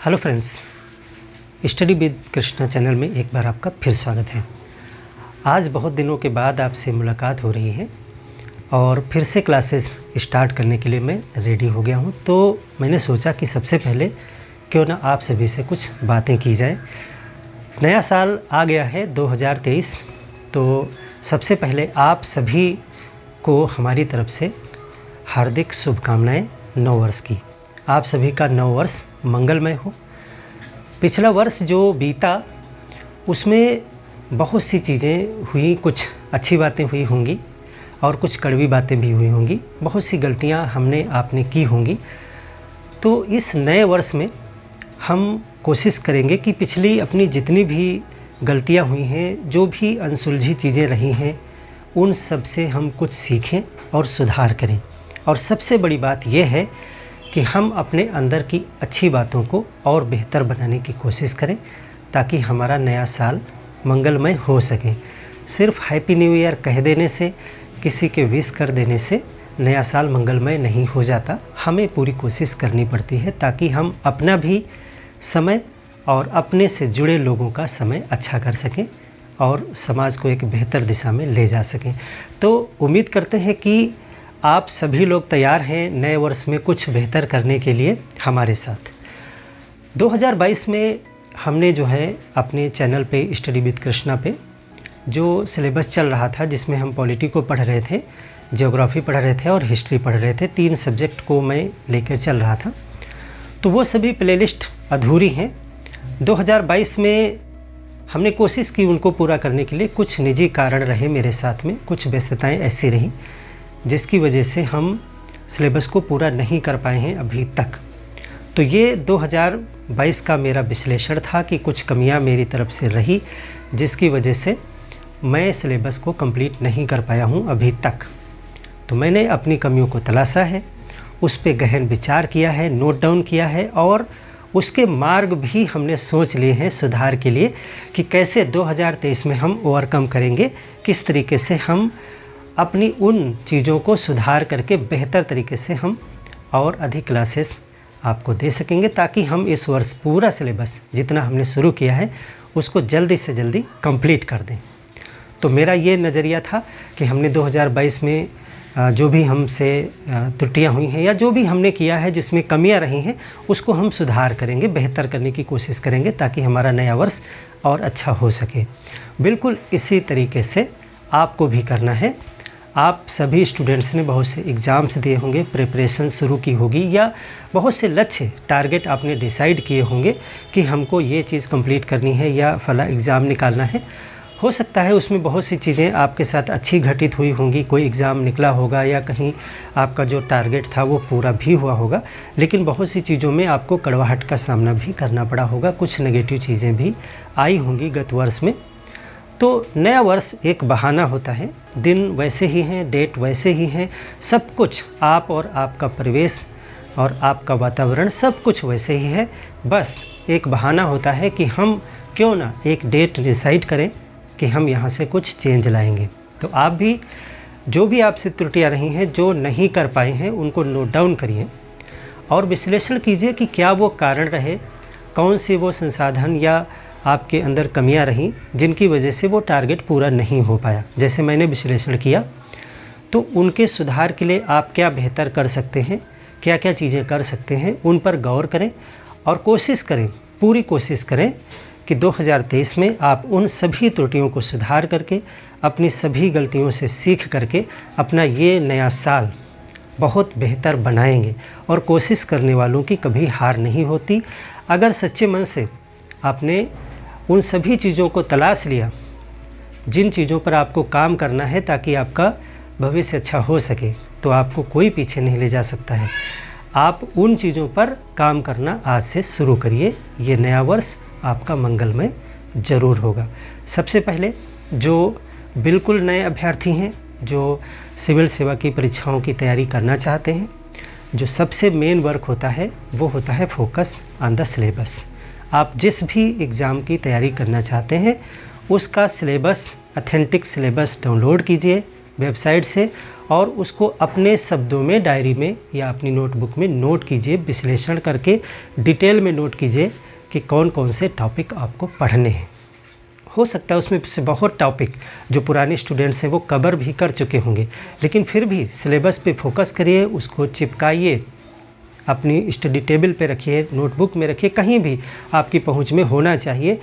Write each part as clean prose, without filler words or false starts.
Hello friends, study with Krishna channel में एक बार आपका फिर स्वागत है। आज बहुत दिनों के बाद आपसे मुलाकात हो रही है और फिर से क्लासेस स्टार्ट करने के लिए मैं रेडी हो गया हूँ। तो मैंने सोचा कि सबसे पहले क्यों ना आप सभी से कुछ बातें की जाए। नया साल आ गया है 2023, तो सबसे पहले आप सभी को हमारी तरफ से हार्दिक शुभकामनाएँ नव वर्ष की। आप सभी का नव वर्ष मंगलमय हो। पिछला वर्ष जो बीता उसमें बहुत सी चीज़ें हुई, कुछ अच्छी बातें हुई होंगी और कुछ कड़वी बातें भी हुई होंगी, बहुत सी गलतियां हमने आपने की होंगी। तो इस नए वर्ष में हम कोशिश करेंगे कि पिछली अपनी जितनी भी गलतियां हुई हैं, जो भी अनसुलझी चीज़ें रही हैं, उन सब से हम कुछ सीखें और सुधार करें। और सबसे बड़ी बात यह है कि हम अपने अंदर की अच्छी बातों को और बेहतर बनाने की कोशिश करें ताकि हमारा नया साल मंगलमय हो सके। सिर्फ हैप्पी न्यू ईयर कह देने से, किसी के विश कर देने से नया साल मंगलमय नहीं हो जाता। हमें पूरी कोशिश करनी पड़ती है ताकि हम अपना भी समय और अपने से जुड़े लोगों का समय अच्छा कर सकें और समाज को एक बेहतर दिशा में ले जा सकें। तो उम्मीद करते हैं कि आप सभी लोग तैयार हैं नए वर्ष में कुछ बेहतर करने के लिए हमारे साथ। 2022 में हमने जो है अपने चैनल पे स्टडी विद कृष्णा पे जो सिलेबस चल रहा था, जिसमें हम पॉलिटी को पढ़ रहे थे, ज्योग्राफी पढ़ रहे थे और हिस्ट्री पढ़ रहे थे, 3 सब्जेक्ट को मैं लेकर चल रहा था। तो वो सभी प्लेलिस्ट अधूरी हैं। 2022 में हमने कोशिश की उनको पूरा करने के लिए। कुछ निजी कारण रहे मेरे साथ में, कुछ व्यस्तताएँ ऐसी रहीं जिसकी वजह से हम सिलेबस को पूरा नहीं कर पाए हैं अभी तक। तो ये 2022 का मेरा विश्लेषण था कि कुछ कमियां मेरी तरफ से रही जिसकी वजह से मैं सिलेबस को कंप्लीट नहीं कर पाया हूं अभी तक। तो मैंने अपनी कमियों को तलाशा है, उस पर गहन विचार किया है, नोट डाउन किया है और उसके मार्ग भी हमने सोच लिए हैं सुधार के लिए कि कैसे 2023 में हम ओवरकम करेंगे, किस तरीके से हम अपनी उन चीज़ों को सुधार करके बेहतर तरीके से हम और अधिक क्लासेस आपको दे सकेंगे ताकि हम इस वर्ष पूरा सिलेबस जितना हमने शुरू किया है उसको जल्दी से जल्दी कंप्लीट कर दें। तो मेरा ये नज़रिया था कि हमने 2022 में जो भी हमसे त्रुटियां हुई हैं या जो भी हमने किया है जिसमें कमियां रही हैं उसको हम सुधार करेंगे, बेहतर करने की कोशिश करेंगे ताकि हमारा नया वर्ष और अच्छा हो सके। बिल्कुल इसी तरीके से आपको भी करना है। आप सभी स्टूडेंट्स ने बहुत से एग्ज़ाम्स दिए होंगे, प्रिपरेशन शुरू की होगी या बहुत से लक्ष्य टारगेट आपने डिसाइड किए होंगे कि हमको ये चीज़ कंप्लीट करनी है या फला एग्ज़ाम निकालना है। हो सकता है उसमें बहुत सी चीज़ें आपके साथ अच्छी घटित हुई होंगी, कोई एग्ज़ाम निकला होगा या कहीं आपका जो टारगेट था वो पूरा भी हुआ होगा, लेकिन बहुत सी चीज़ों में आपको कड़वाहट का सामना भी करना पड़ा होगा, कुछ नेगेटिव चीज़ें भी आई होंगी गत वर्ष में। तो नया वर्ष एक बहाना होता है, दिन वैसे ही हैं, डेट वैसे ही हैं, सब कुछ आप और आपका परिवेश और आपका वातावरण सब कुछ वैसे ही है। बस एक बहाना होता है कि हम क्यों ना एक डेट डिसाइड करें कि हम यहाँ से कुछ चेंज लाएंगे। तो आप भी जो भी आपसे त्रुटियाँ रही हैं, जो नहीं कर पाए हैं, उनको नोट डाउन करिए और विश्लेषण कीजिए कि क्या वो कारण रहे, कौन से वो संसाधन या आपके अंदर कमियां रहीं जिनकी वजह से वो टारगेट पूरा नहीं हो पाया। जैसे मैंने विश्लेषण किया तो उनके सुधार के लिए आप क्या बेहतर कर सकते हैं, क्या क्या चीज़ें कर सकते हैं, उन पर गौर करें और कोशिश करें, पूरी कोशिश करें कि 2023 में आप उन सभी त्रुटियों को सुधार करके, अपनी सभी गलतियों से सीख करके अपना ये नया साल बहुत बेहतर बनाएंगे। और कोशिश करने वालों की कभी हार नहीं होती। अगर सच्चे मन से आपने उन सभी चीज़ों को तलाश लिया जिन चीज़ों पर आपको काम करना है ताकि आपका भविष्य अच्छा हो सके, तो आपको कोई पीछे नहीं ले जा सकता है। आप उन चीज़ों पर काम करना आज से शुरू करिए। ये नया वर्ष आपका मंगलमय ज़रूर होगा। सबसे पहले जो बिल्कुल नए अभ्यर्थी हैं, जो सिविल सेवा की परीक्षाओं की तैयारी करना चाहते हैं, जो सबसे मेन वर्क होता है वो होता है फोकस ऑन द सिलेबस। आप जिस भी एग्ज़ाम की तैयारी करना चाहते हैं उसका सिलेबस, ऑथेंटिक सिलेबस डाउनलोड कीजिए, वेबसाइट से और उसको अपने शब्दों में डायरी में या अपनी नोटबुक में नोट कीजिए, विश्लेषण करके डिटेल में नोट कीजिए कि कौन कौन से टॉपिक आपको पढ़ने हैं। हो सकता है उसमें से बहुत टॉपिक जो पुराने स्टूडेंट्स हैं वो कवर भी कर चुके होंगे, लेकिन फिर भी सिलेबस पे फोकस करिए, उसको चिपकाइए, अपनी स्टडी टेबल पे रखिए, नोटबुक में रखिए, कहीं भी आपकी पहुंच में होना चाहिए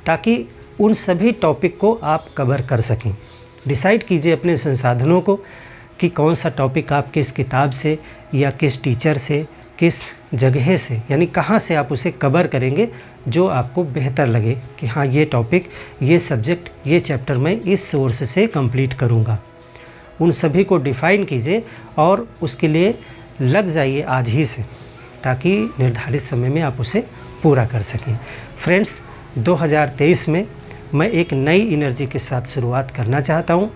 ताकि उन सभी टॉपिक को आप कवर कर सकें। डिसाइड कीजिए अपने संसाधनों को कि कौन सा टॉपिक आप किस किताब से या किस टीचर से, किस जगह से, यानी कहाँ से आप उसे कवर करेंगे जो आपको बेहतर लगे कि हाँ ये टॉपिक, ये सब्जेक्ट, ये चैप्टर मैं इस सोर्स से कंप्लीट करूँगा। उन सभी को डिफ़ाइन कीजिए और उसके लिए लग जाइए आज ही से, ताकि निर्धारित समय में आप उसे पूरा कर सकें। फ्रेंड्स, 2023 में मैं एक नई एनर्जी के साथ शुरुआत करना चाहता हूँ।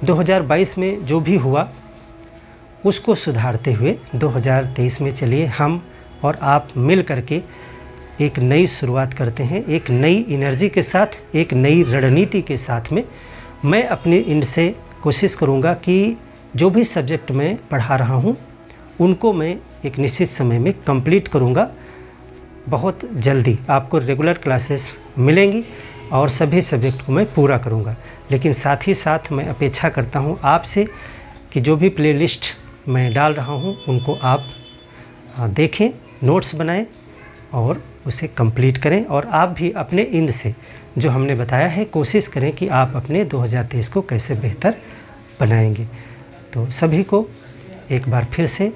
2022 में जो भी हुआ उसको सुधारते हुए 2023 में चलिए हम और आप मिल करके एक नई शुरुआत करते हैं, एक नई एनर्जी के साथ, एक नई रणनीति के साथ में। मैं अपने एंड से कोशिश करूँगा कि जो भी सब्जेक्ट मैं पढ़ा रहा हूँ उनको मैं एक निश्चित समय में कंप्लीट करूँगा। बहुत जल्दी आपको रेगुलर क्लासेस मिलेंगी और सभी सब्जेक्ट को मैं पूरा करूँगा। लेकिन साथ ही साथ मैं अपेक्षा करता हूँ आपसे कि जो भी प्लेलिस्ट मैं डाल रहा हूँ उनको आप देखें, नोट्स बनाएं और उसे कंप्लीट करें। और आप भी अपने एंड से जो हमने बताया है कोशिश करें कि आप अपने 2023 को कैसे बेहतर बनाएंगे। तो सभी को एक बार फिर से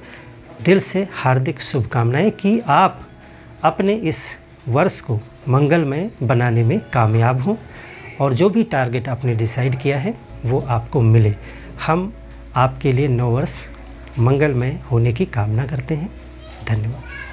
दिल से हार्दिक शुभकामनाएं कि आप अपने इस वर्ष को मंगलमय बनाने में कामयाब हों और जो भी टारगेट आपने डिसाइड किया है वो आपको मिले। हम आपके लिए नव वर्ष मंगलमय होने की कामना करते हैं। धन्यवाद।